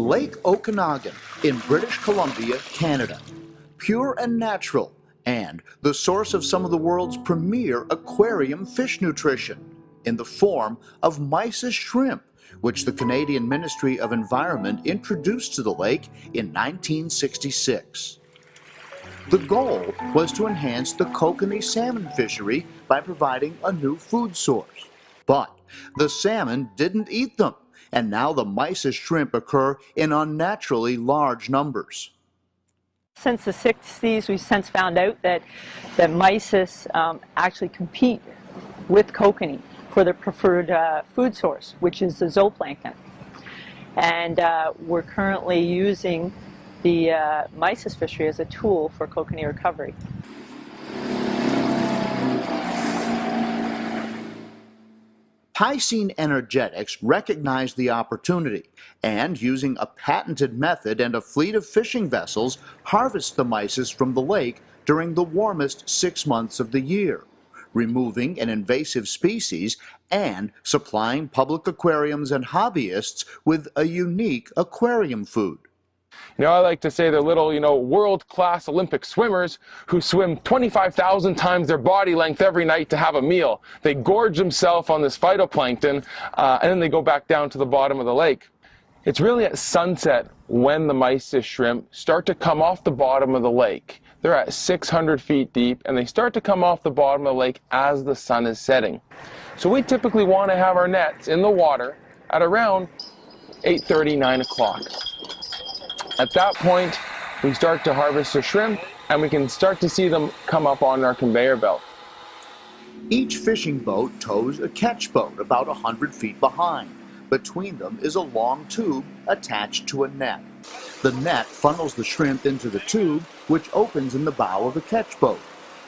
Lake Okanagan in British Columbia, Canada. Pure and natural, and the source of some of the world's premier aquarium fish nutrition in the form of mysis shrimp, which the Canadian Ministry of Environment introduced to the lake in 1966. The goal was to enhance the kokanee salmon fishery by providing a new food source. But the salmon didn't eat them, and now the mysis shrimp occur in unnaturally large numbers. Since the 60s, we've since found out that mysis actually compete with kokanee for their preferred food source, which is the zooplankton. And we're currently using the mysis fishery as a tool for kokanee recovery. Piscine Energetics recognized the opportunity and, using a patented method and a fleet of fishing vessels, harvest the mysis from the lake during the warmest 6 months of the year, removing an invasive species and supplying public aquariums and hobbyists with a unique aquarium food. You know, I like to say they're little, world-class Olympic swimmers who swim 25,000 times their body length every night to have a meal. They gorge themselves on this phytoplankton, and then they go back down to the bottom of the lake. It's really at sunset when the mysis shrimp start to come off the bottom of the lake. They're at 600 feet deep, and they start to come off the bottom of the lake as the sun is setting. So we typically want to have our nets in the water at around 8:30, 9 o'clock. At that point, we start to harvest the shrimp, and we can start to see them come up on our conveyor belt. Each fishing boat tows a catch boat about 100 feet behind. Between them is a long tube attached to a net. The net funnels the shrimp into the tube, which opens in the bow of the catch boat.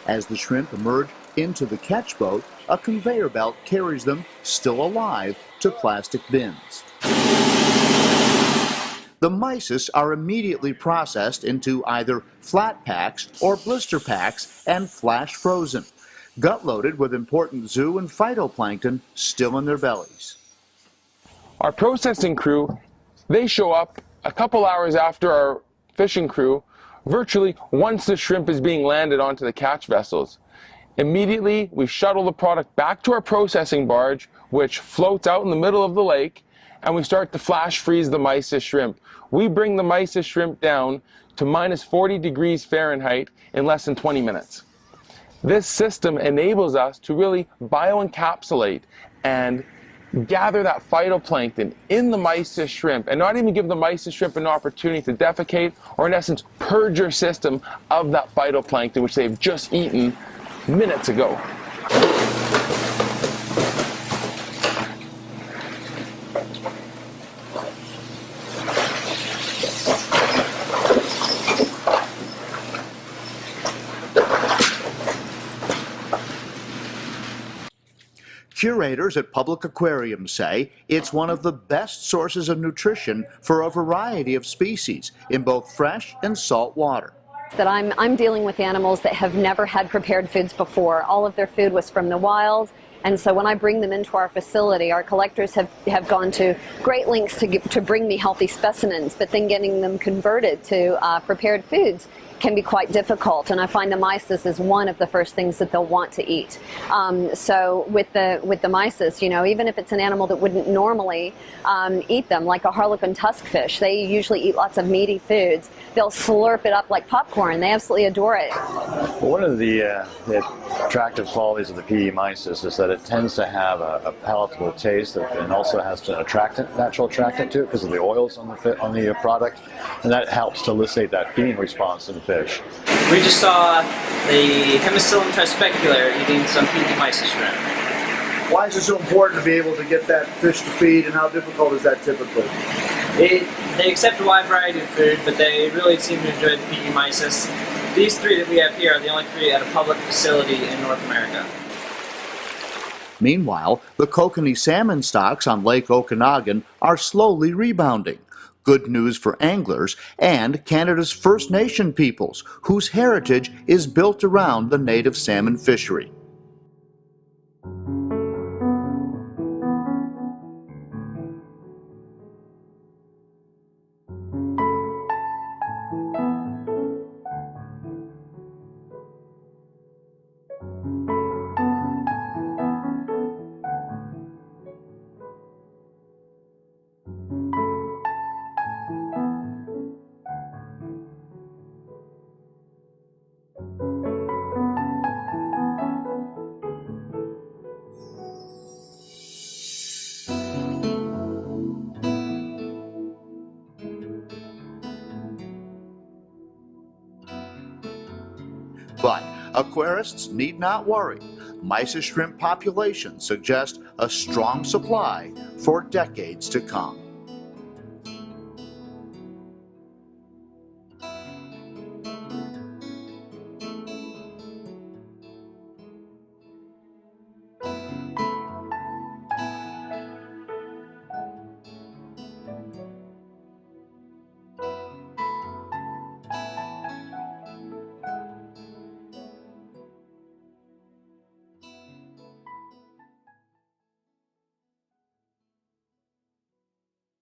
As the shrimp emerge into the catch boat, a conveyor belt carries them, still alive, to plastic bins. The mysis are immediately processed into either flat packs or blister packs and flash frozen, gut-loaded with important zoo and phytoplankton still in their bellies. Our processing crew, they show up a couple hours after our fishing crew, virtually once the shrimp is being landed onto the catch vessels. Immediately, we shuttle the product back to our processing barge, which floats out in the middle of the lake, and we start to flash freeze the mysis shrimp. We bring the mysis shrimp down to minus 40 degrees Fahrenheit in less than 20 minutes. This system enables us to really bioencapsulate and gather that phytoplankton in the mysis shrimp, and not even give the mysis shrimp an opportunity to defecate, or in essence purge your system of that phytoplankton which they've just eaten minutes ago. Curators at public aquariums say it's one of the best sources of nutrition for a variety of species in both fresh and salt water. That I'm dealing with animals that have never had prepared foods before. All of their food was from the wild, and so when I bring them into our facility, our collectors have gone to great lengths to bring me healthy specimens, but then getting them converted to prepared foods can be quite difficult, and I find the mysis is one of the first things that they'll want to eat. So with the mysis, even if it's an animal that wouldn't normally eat them, like a harlequin tuskfish, they usually eat lots of meaty foods. They'll slurp it up like popcorn. They absolutely adore it. Well, one of the attractive qualities of the PE Mysis is that it tends to have a palatable taste and also has an natural attractant to it because of the oils on the product, and that helps to elicit that feeding response in the fish. We just saw the Hemicillum trispeculaire eating some PE Mysis shrimp. Why is it so important to be able to get that fish to feed, and how difficult is that typically? They accept a wide variety of food, but they really seem to enjoy the PE Mysis. These three that we have here are the only three at a public facility in North America. Meanwhile, the kokanee salmon stocks on Lake Okanagan are slowly rebounding. Good news for anglers and Canada's First Nation peoples, whose heritage is built around the native salmon fishery. Aquarists need not worry. Mysis shrimp populations suggest a strong supply for decades to come.